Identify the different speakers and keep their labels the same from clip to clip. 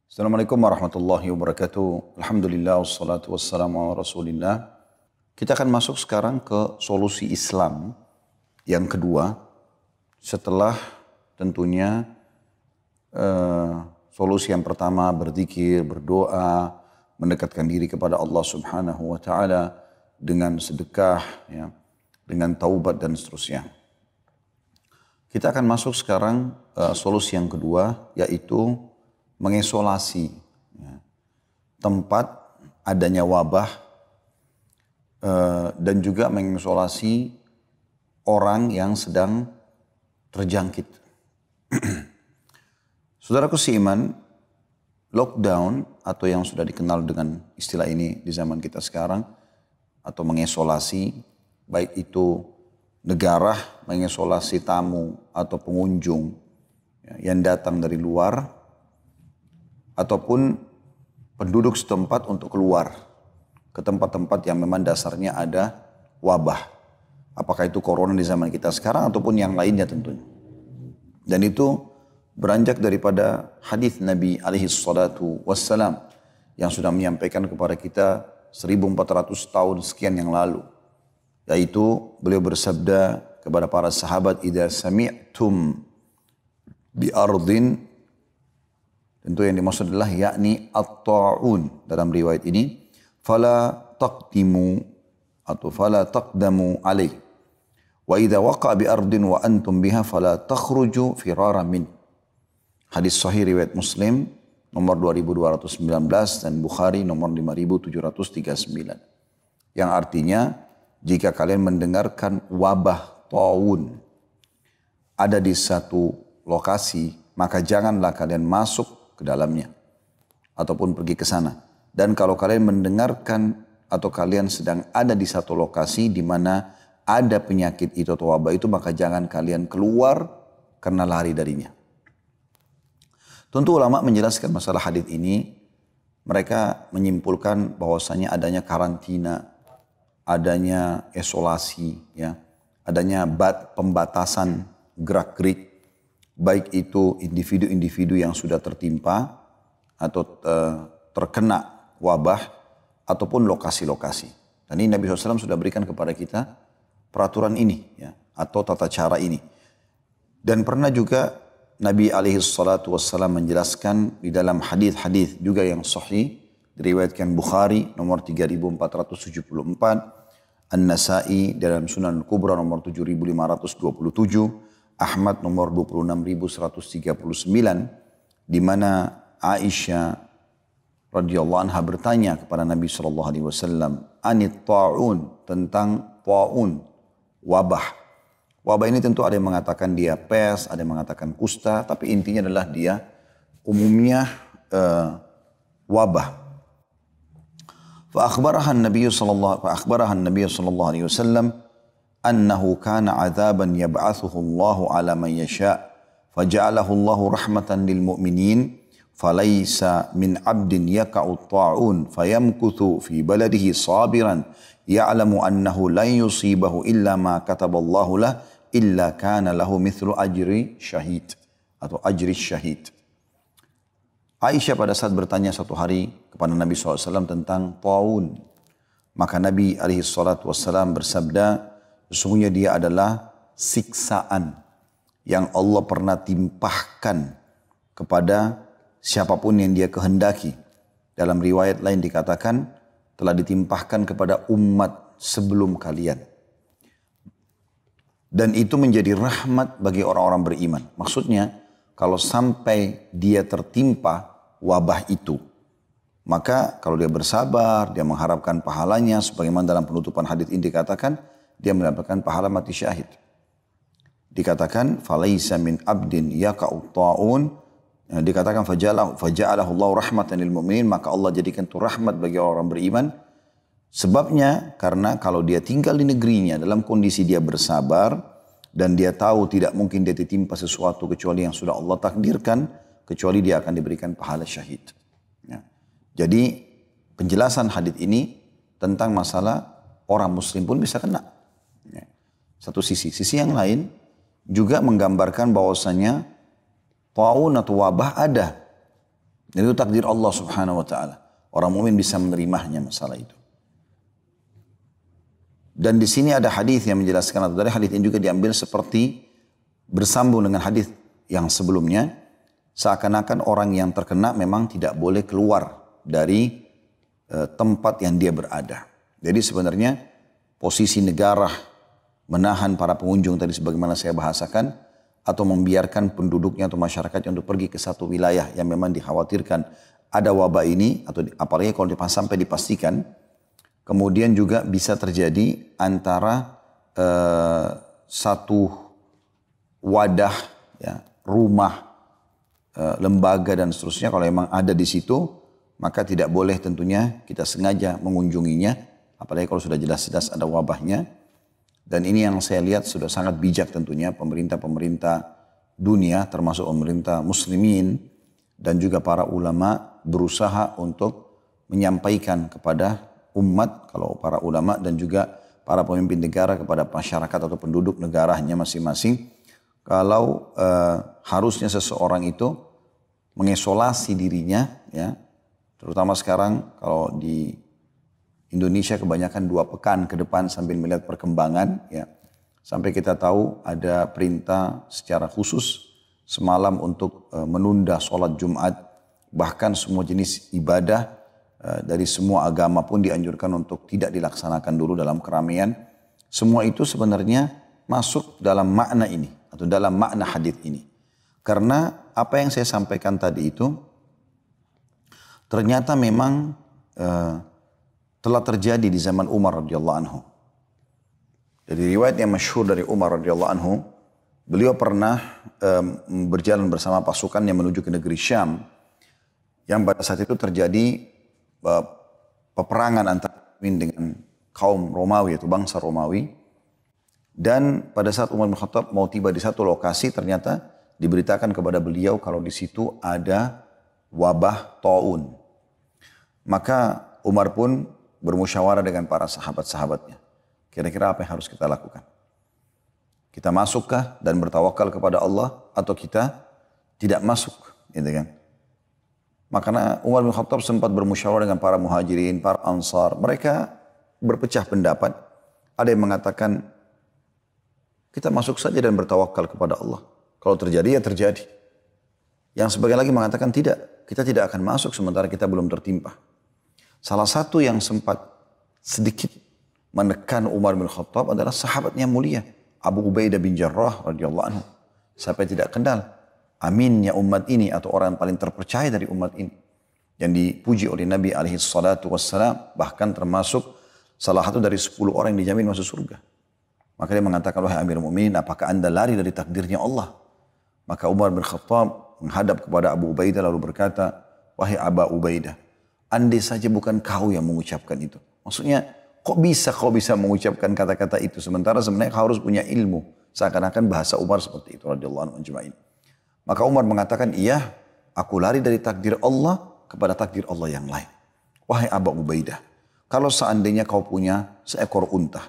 Speaker 1: Assalamualaikum warahmatullahi wabarakatuh. Alhamdulillah wassalatu wassalamu ala rasulillah. Kita akan masuk sekarang ke solusi Islam yang kedua. Setelah tentunya solusi yang pertama berzikir, berdoa, mendekatkan diri kepada Allah subhanahu wa ta'ala dengan sedekah, ya, dengan taubat dan seterusnya. Kita akan masuk sekarang solusi yang kedua, yaitu mengisolasi tempat adanya wabah dan juga mengisolasi orang yang sedang terjangkit. Saudaraku seiman, lockdown atau yang sudah dikenal dengan istilah ini di zaman kita sekarang, atau mengisolasi, baik itu negara mengisolasi tamu atau pengunjung yang datang dari luar, ataupun penduduk setempat untuk keluar ke tempat-tempat yang memang dasarnya ada wabah. Apakah itu corona di zaman kita sekarang ataupun yang lainnya tentunya. Dan itu beranjak daripada hadis Nabi alaihi salatu wassalam yang sudah menyampaikan kepada kita 1400 tahun sekian yang lalu. Yaitu beliau bersabda kepada para sahabat, "Idza sami'tum bi ardin," tentu yang dimaksud adalah yakni at-ta'un dalam riwayat ini, "fala taqdimu atau fala taqdamu alaih. Wa idza waqa'a bi ardin wa antum biha fala takhruju firaran min." Hadis sahih riwayat Muslim nomor 2219 dan Bukhari nomor 5739. Yang artinya, jika kalian mendengarkan wabah ta'un ada di satu lokasi, maka janganlah kalian masuk ke dalamnya ataupun pergi ke sana. Dan kalau kalian mendengarkan atau kalian sedang ada di satu lokasi di mana ada penyakit itu atau wabah itu, maka jangan kalian keluar karena lari darinya. Tentu ulama menjelaskan masalah hadis ini, mereka menyimpulkan bahwasanya adanya karantina, adanya isolasi, ya, adanya pembatasan gerak-gerik, baik itu individu-individu yang sudah tertimpa atau terkena wabah ataupun lokasi-lokasi. Dan ini Nabi SAW sudah berikan kepada kita peraturan ini, ya, atau tata cara ini. Dan pernah juga Nabi SAW menjelaskan di dalam hadis-hadis juga yang sahih, diriwayatkan Bukhari nomor 3474, An-Nasai dalam Sunan Kubra nomor 7527, Ahmad nomor 26139, di mana Aisyah radhiyallahu anha bertanya kepada Nabi SAW, anit ta'un, tentang ta'un, wabah. Wabah ini tentu ada yang mengatakan dia pes, ada yang mengatakan kusta, tapi intinya adalah dia umumnya wabah. Fa akhbaraha an-nabiy sallallahu alaihi wasallam أنه كان عذابا يبعثه الله على من يشاء فجعله الله رحمة للمؤمنين فليس من عبد يقع الطاعون فيمكث في بلده صابرا يعلم أنه لن يصيبه إلا ما كتب الله له إلا كان له مثل أجر شهيد atau أجر الشهيد. Aisyah pada saat bertanya satu hari kepada Nabi SAW tentang taun, maka Nabi SAW bersabda, sesungguhnya dia adalah siksaan yang Allah pernah timpahkan kepada siapapun yang dia kehendaki. Dalam riwayat lain dikatakan telah ditimpahkan kepada umat sebelum kalian. Dan itu menjadi rahmat bagi orang-orang beriman. Maksudnya kalau sampai dia tertimpa wabah itu, maka kalau dia bersabar, dia mengharapkan pahalanya, sebagaimana dalam penutupan hadis ini dikatakan, dia mendapatkan pahala mati syahid. Dikatakan falaisa min abdin yaqa'u ta'un, dikatakan faja'alahu Allah rahmatan lil mu'minin, maka Allah jadikan itu rahmat bagi orang beriman. Sebabnya karena kalau dia tinggal di negerinya dalam kondisi dia bersabar dan dia tahu tidak mungkin dia ditimpa sesuatu kecuali yang sudah Allah takdirkan, kecuali dia akan diberikan pahala syahid. Ya. Jadi penjelasan hadis ini tentang masalah orang muslim pun bisa kena. Satu sisi. Sisi yang lain juga menggambarkan bahwasanya taun atau wabah ada Dan itu takdir Allah subhanahu wa ta'ala. Orang mukmin bisa menerimanya masalah itu. Dan di sini ada hadis yang menjelaskan, atau dari hadis ini juga diambil seperti bersambung dengan hadis yang sebelumnya. Seakan-akan orang yang terkena memang tidak boleh keluar dari tempat yang dia berada. Jadi sebenarnya posisi negara menahan para pengunjung tadi sebagaimana saya bahasakan, atau membiarkan penduduknya atau masyarakatnya untuk pergi ke satu wilayah yang memang dikhawatirkan ada wabah ini, atau apalagi kalau sampai dipastikan, kemudian juga bisa terjadi antara satu wadah, ya, rumah, lembaga dan seterusnya, kalau memang ada di situ, maka tidak boleh tentunya kita sengaja mengunjunginya, apalagi kalau sudah jelas-jelas ada wabahnya. Dan ini yang saya lihat sudah sangat bijak tentunya pemerintah-pemerintah dunia, termasuk pemerintah muslimin dan juga para ulama berusaha untuk menyampaikan kepada umat, kalau para ulama dan juga para pemimpin negara kepada masyarakat atau penduduk negaranya masing-masing, kalau harusnya seseorang itu mengisolasi dirinya, ya, terutama sekarang kalau di Indonesia kebanyakan 2 pekan ke depan sambil melihat perkembangan, ya. Sampai kita tahu ada perintah secara khusus semalam untuk menunda sholat Jumat. Bahkan semua jenis ibadah dari semua agama pun dianjurkan untuk tidak dilaksanakan dulu dalam keramaian. Semua itu sebenarnya masuk dalam makna ini, atau dalam makna hadis ini. Karena apa yang saya sampaikan tadi itu ternyata memang telah terjadi di zaman Umar radhiyallahu anhu. Dari riwayat yang masyhur dari Umar radhiyallahu anhu, beliau pernah berjalan bersama pasukannya menuju ke negeri Syam, yang pada saat itu terjadi peperangan antara dengan kaum Romawi, atau bangsa Romawi. Dan pada saat Umar bin Khattab mau tiba di satu lokasi, ternyata diberitakan kepada beliau kalau di situ ada wabah taun. Maka Umar pun bermusyawarah dengan para sahabat-sahabatnya. Kira-kira apa yang harus kita lakukan? Kita masukkah dan bertawakal kepada Allah, atau kita tidak masuk, gitu kan? Makanya Umar bin Khattab sempat bermusyawarah dengan para muhajirin, para ansar. Mereka berpecah pendapat. Ada yang mengatakan kita masuk saja dan bertawakal kepada Allah. Kalau terjadi ya terjadi. Yang sebagian lagi mengatakan tidak, kita tidak akan masuk sementara kita belum tertimpa. Salah satu yang sempat sedikit menekan Umar bin Khattab adalah sahabatnya mulia, Abu Ubaidah bin Jarrah radhiyallahu anhu. Sampai tidak kenal aminnya umat ini, atau orang yang paling terpercaya dari umat ini, yang dipuji oleh Nabi alaihi salatu wassalam, bahkan termasuk salah satu dari 10 orang yang dijamin masuk surga. Maka dia mengatakan, wahai Amirul Mukminin, apakah anda lari dari takdirnya Allah? Maka Umar bin Khattab menghadap kepada Abu Ubaidah lalu berkata, wahai Abu Ubaidah, andai saja bukan kau yang mengucapkan itu. Maksudnya, kok bisa kau bisa mengucapkan kata-kata itu? Sementara sebenarnya kau harus punya ilmu. Seakan-akan bahasa Umar seperti itu, radhiyallahu anhu ajma'in. Maka Umar mengatakan, iya, aku lari dari takdir Allah kepada takdir Allah yang lain. Wahai Abu Ubaidah, kalau seandainya kau punya seekor unta,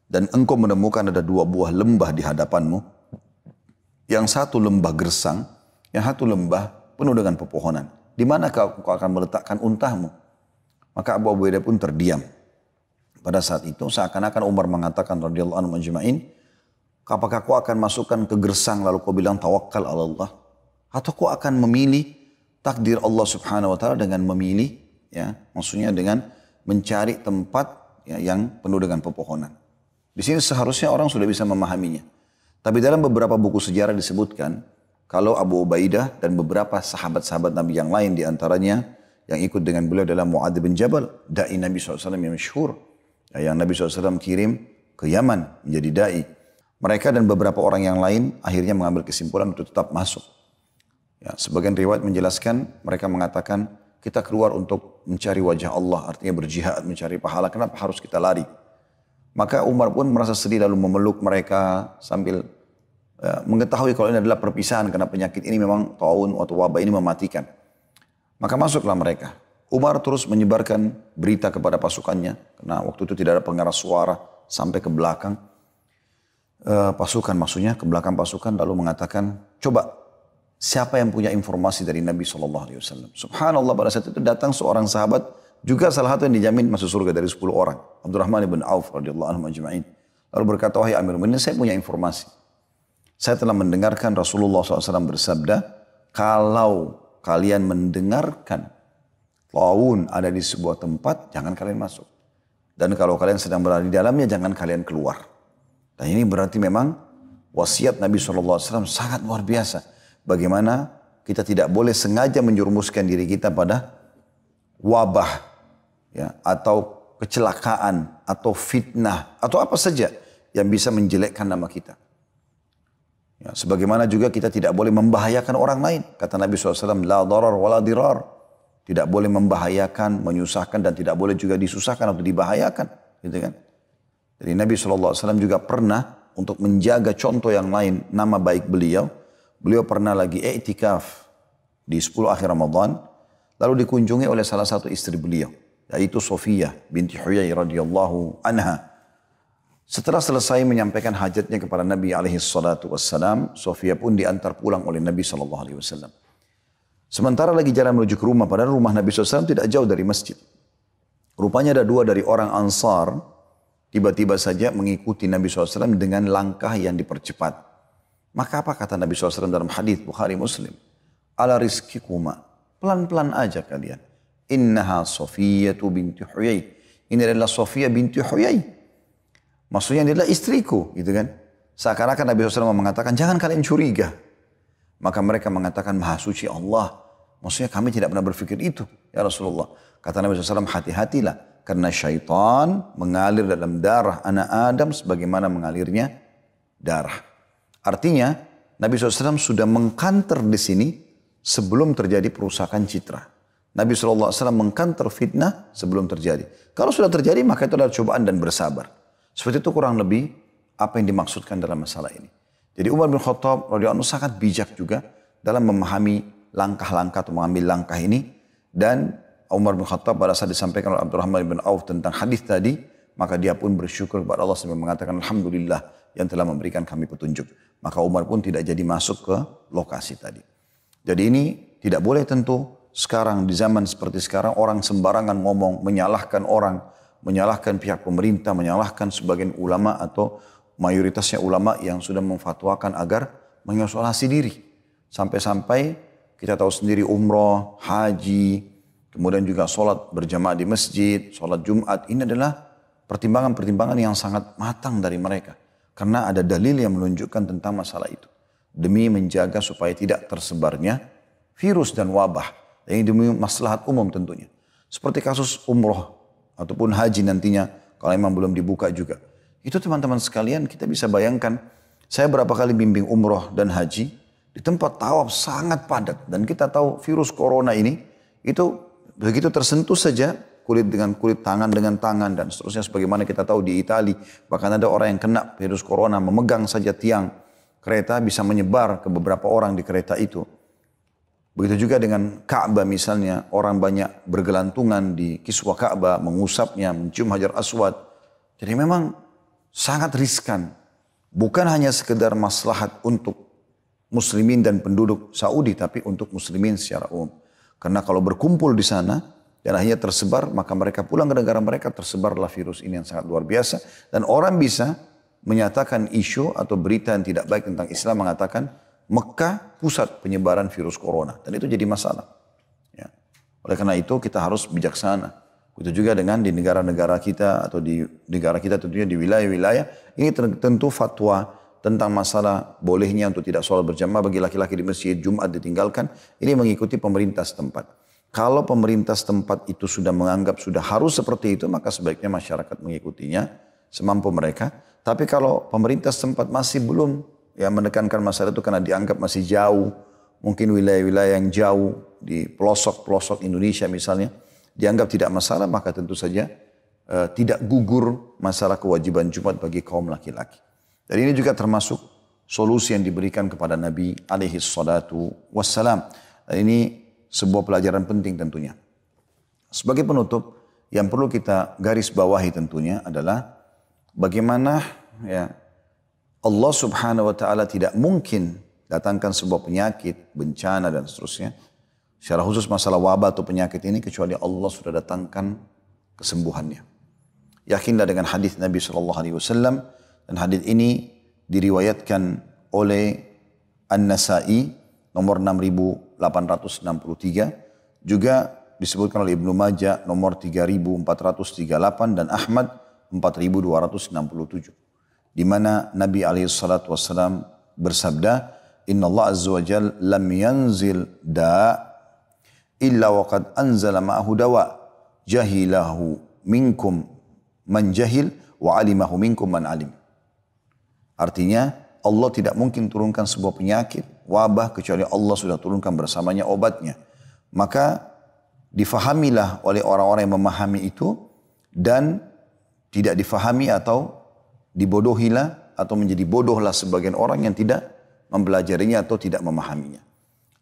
Speaker 1: dan engkau menemukan ada 2 buah lembah di hadapanmu, yang satu lembah gersang, yang satu lembah penuh dengan pepohonan. Di mana kau akan meletakkan untamu? Maka Abu Ubaidah pun terdiam. Pada saat itu seakan-akan Umar mengatakan radhiyallahu anhu ajma'in, apakah kau akan masukkan ke gersang lalu kau bilang tawakal ala Allah? Atau kau akan memilih takdir Allah subhanahu wa ta'ala dengan memilih, ya, maksudnya dengan mencari tempat, ya, yang penuh dengan pepohonan. Di sini seharusnya orang sudah bisa memahaminya. Tapi dalam beberapa buku sejarah disebutkan, kalau Abu Ubaidah dan beberapa sahabat-sahabat Nabi yang lain, diantaranya yang ikut dengan beliau adalah Mu'adz bin Jabal, da'i Nabi SAW yang masyhur, yang Nabi SAW kirim ke Yaman menjadi da'i. Mereka dan beberapa orang yang lain akhirnya mengambil kesimpulan untuk tetap masuk. Ya, sebagian riwayat menjelaskan, mereka mengatakan kita keluar untuk mencari wajah Allah, artinya berjihad, mencari pahala. Kenapa harus kita lari? Maka Umar pun merasa sedih lalu memeluk mereka sambil mengetahui kalau ini adalah perpisahan karena penyakit ini memang taun atau wabah ini mematikan. Maka masuklah mereka. Umar terus menyebarkan berita kepada pasukannya, karena waktu itu tidak ada pengeras suara, sampai ke belakang pasukan, maksudnya ke belakang pasukan, lalu mengatakan, coba siapa yang punya informasi dari Nabi SAW. Subhanallah, pada saat itu datang seorang sahabat, juga salah satu yang dijamin masuk surga dari 10 orang. Abdurrahman ibn Auf radhiyallahu anhu ajma'in. Lalu berkata, wahai Amirul Mukminin, saya punya informasi. Saya telah mendengarkan Rasulullah SAW bersabda, kalau kalian mendengarkan taun ada di sebuah tempat, jangan kalian masuk. Dan kalau kalian sedang berada di dalamnya, jangan kalian keluar. Dan ini berarti memang wasiat Nabi SAW sangat luar biasa. Bagaimana kita tidak boleh sengaja menjerumuskan diri kita pada wabah, ya, atau kecelakaan, atau fitnah, atau apa saja yang bisa menjelekkan nama kita. Ya, sebagaimana juga kita tidak boleh membahayakan orang lain. Kata Nabi SAW, la darar wa la dirar. Tidak boleh membahayakan, menyusahkan, dan tidak boleh juga disusahkan atau dibahayakan. Gitu kan? Jadi Nabi SAW juga pernah untuk menjaga contoh yang lain, nama baik beliau. Beliau pernah lagi i'tikaf di 10 akhir Ramadan. Lalu dikunjungi oleh salah satu istri beliau, yaitu Sofiyah binti Huyai radhiyallahu anha. Setelah selesai menyampaikan hajatnya kepada Nabi SAW, Sofiyah pun diantar pulang oleh Nabi SAW. Sementara lagi jalan menuju ke rumah, padahal rumah Nabi SAW tidak jauh dari masjid. Rupanya ada 2 dari orang Ansar, tiba-tiba saja mengikuti Nabi SAW dengan langkah yang dipercepat. Maka apa kata Nabi SAW dalam hadis Bukhari Muslim? Ala rizkikuma. Pelan-pelan aja kalian. Innaha Sofiyah binti Huyai. Ini adalah Sofiyah binti Huyai. Maksudnya dia adalah istriku, gitu kan. Seakan-akan Nabi SAW mengatakan, jangan kalian curiga. Maka mereka mengatakan, maha suci Allah. Maksudnya kami tidak pernah berpikir itu, ya Rasulullah. Kata Nabi SAW, hati-hatilah. Karena syaitan mengalir dalam darah anak Adam sebagaimana mengalirnya darah. Artinya, Nabi SAW sudah mengkanter di sini sebelum terjadi perusakan citra. Nabi SAW mengkanter fitnah sebelum terjadi. Kalau sudah terjadi, maka itu adalah cobaan dan bersabar. Seperti itu kurang lebih apa yang dimaksudkan dalam masalah ini. Jadi Umar bin Khattab radhiyallahu anhu sangat bijak juga dalam memahami langkah-langkah atau mengambil langkah ini. Dan Umar bin Khattab pada saat disampaikan oleh Abdurrahman bin Auf tentang hadis tadi, maka dia pun bersyukur kepada Allah sambil mengatakan, alhamdulillah yang telah memberikan kami petunjuk. Maka Umar pun tidak jadi masuk ke lokasi tadi. Jadi ini tidak boleh tentu sekarang di zaman seperti sekarang orang sembarangan ngomong, menyalahkan orang, menyalahkan pihak pemerintah, menyalahkan sebagian ulama atau mayoritasnya ulama yang sudah memfatwakan agar mengisolasi diri. Sampai-sampai kita tahu sendiri umroh, haji, kemudian juga sholat berjamaah di masjid, sholat Jumat. Ini adalah pertimbangan-pertimbangan yang sangat matang dari mereka. Karena ada dalil yang menunjukkan tentang masalah itu. Demi menjaga supaya tidak tersebarnya virus dan wabah. Yang demi maslahat umum tentunya. Seperti kasus umroh ataupun haji nantinya kalau memang belum dibuka juga. Itu teman-teman sekalian kita bisa bayangkan. Saya berapa kali bimbing umroh dan haji. Di tempat tawaf sangat padat. Dan kita tahu virus corona ini itu begitu tersentuh saja. Kulit dengan kulit, tangan dengan tangan, dan seterusnya. Sebagaimana kita tahu di Italia, bahkan ada orang yang kena virus corona, memegang saja tiang kereta bisa menyebar ke beberapa orang di kereta itu. Begitu juga dengan Ka'bah misalnya, orang banyak bergelantungan di kiswah Ka'bah, mengusapnya, mencium Hajar Aswad. Jadi memang sangat riskan. Bukan hanya sekedar maslahat untuk muslimin dan penduduk Saudi, tapi untuk muslimin secara umum. Karena kalau berkumpul di sana, dan akhirnya tersebar, maka mereka pulang ke negara mereka, tersebarlah virus ini yang sangat luar biasa. Dan orang bisa menyatakan isu atau berita yang tidak baik tentang Islam, mengatakan Mekah pusat penyebaran virus corona. Dan itu jadi masalah. Ya. Oleh karena itu kita harus bijaksana. Itu juga dengan di negara-negara kita atau di negara kita tentunya di wilayah-wilayah. Ini tentu fatwa tentang masalah bolehnya untuk tidak sholat berjamaah bagi laki-laki di masjid, Jumat ditinggalkan. Ini mengikuti pemerintah setempat. Kalau pemerintah setempat itu sudah menganggap sudah harus seperti itu, maka sebaiknya masyarakat mengikutinya semampu mereka. Tapi kalau pemerintah setempat masih belum ya menekankan masalah itu karena dianggap masih jauh, mungkin wilayah-wilayah yang jauh di pelosok-pelosok Indonesia misalnya, dianggap tidak masalah, maka tentu saja tidak gugur masalah kewajiban Jumat bagi kaum laki-laki. Dan ini juga termasuk solusi yang diberikan kepada Nabi alaihi salatu wassalam. Dan ini sebuah pelajaran penting tentunya. Sebagai penutup, yang perlu kita garis bawahi tentunya adalah bagaimana ya Allah subhanahu wa ta'ala tidak mungkin datangkan sebuah penyakit, bencana dan seterusnya. Secara khusus masalah wabah atau penyakit ini kecuali Allah sudah datangkan kesembuhannya. Yakinlah dengan hadis Nabi SAW dan hadis ini diriwayatkan oleh An-Nasa'i nomor 6863, juga disebutkan oleh Ibnu Majah nomor 3438 dan Ahmad 4267. Di mana Nabi SAW bersabda, Inna Allah Azza wa Jal lam yanzil da' illa waqad anzala ma'ahu dawa jahilahu minkum man jahil wa alimahu minkum man alim. Artinya Allah tidak mungkin turunkan sebuah penyakit, wabah kecuali Allah sudah turunkan bersamanya obatnya. Maka difahamilah oleh orang-orang yang memahami itu dan tidak difahami atau dibodohilah atau menjadi bodohlah sebagian orang yang tidak mempelajarinya atau tidak memahaminya.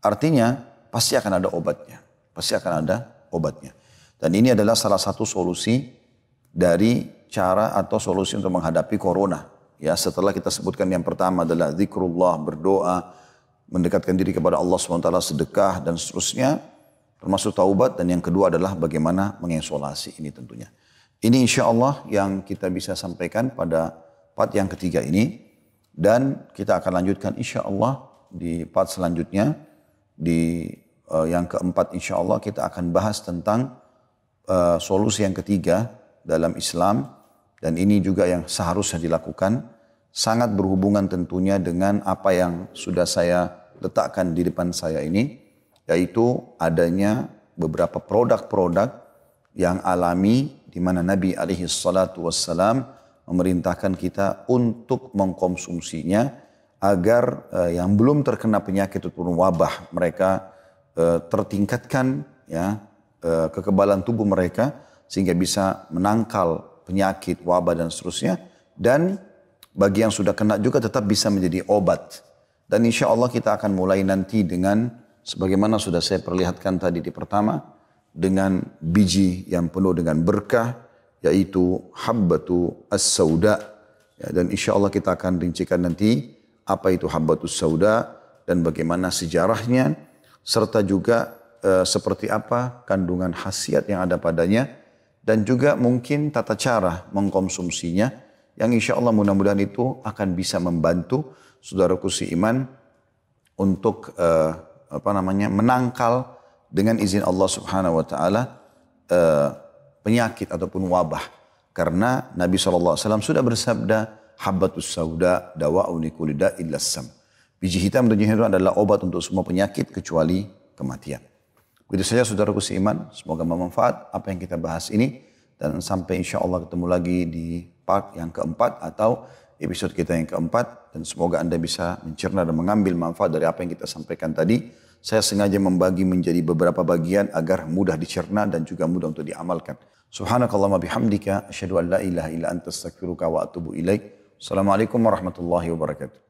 Speaker 1: Artinya pasti akan ada obatnya. Pasti akan ada obatnya. Dan ini adalah salah satu solusi dari cara atau solusi untuk menghadapi corona. Ya, setelah kita sebutkan yang pertama adalah zikrullah, berdoa, mendekatkan diri kepada Allah SWT, sedekah dan seterusnya, termasuk taubat. Dan yang kedua adalah bagaimana mengisolasi ini tentunya. Ini insya Allah yang kita bisa sampaikan pada part yang ketiga ini. Dan kita akan lanjutkan insya Allah di part selanjutnya. Di yang keempat insya Allah kita akan bahas tentang solusi yang ketiga dalam Islam. Dan ini juga yang seharusnya dilakukan. Sangat berhubungan tentunya dengan apa yang sudah saya letakkan di depan saya ini. Yaitu adanya beberapa produk-produk yang alami di mana Nabi SAW memerintahkan kita untuk mengkonsumsinya agar yang belum terkena penyakit ataupun wabah mereka tertingkatkan ya kekebalan tubuh mereka sehingga bisa menangkal penyakit, wabah dan seterusnya. Dan bagi yang sudah kena juga tetap bisa menjadi obat. Dan insya Allah kita akan mulai nanti dengan sebagaimana sudah saya perlihatkan tadi di pertama, dengan biji yang penuh dengan berkah, yaitu habbatu as-sauda. Ya, dan insya Allah kita akan rincikan nanti apa itu habbatu as-sauda dan bagaimana sejarahnya, serta juga seperti apa kandungan khasiat yang ada padanya, dan juga mungkin tata cara mengkonsumsinya, yang insya Allah mudah-mudahan itu akan bisa membantu saudaraku seiman untuk menangkal dengan izin Allah Subhanahu wa taala penyakit ataupun wabah. Karena Nabi SAW sudah bersabda, habbatus sauda dawa'u likulli da'in lassam. Biji hitam itu adalah obat untuk semua penyakit kecuali kematian. Begitu saja saudaraku seiman, semoga bermanfaat apa yang kita bahas ini. Dan sampai insya Allah ketemu lagi di part yang keempat atau episode kita yang keempat. Dan semoga Anda bisa mencerna dan mengambil manfaat dari apa yang kita sampaikan tadi. Saya sengaja membagi menjadi beberapa bagian agar mudah dicerna dan juga mudah untuk diamalkan. Subhanakallahumma bihamdika asyhadu an la ilaha illa anta astaghfiruka wa atubu ilaik. Assalamualaikum warahmatullahi wabarakatuh.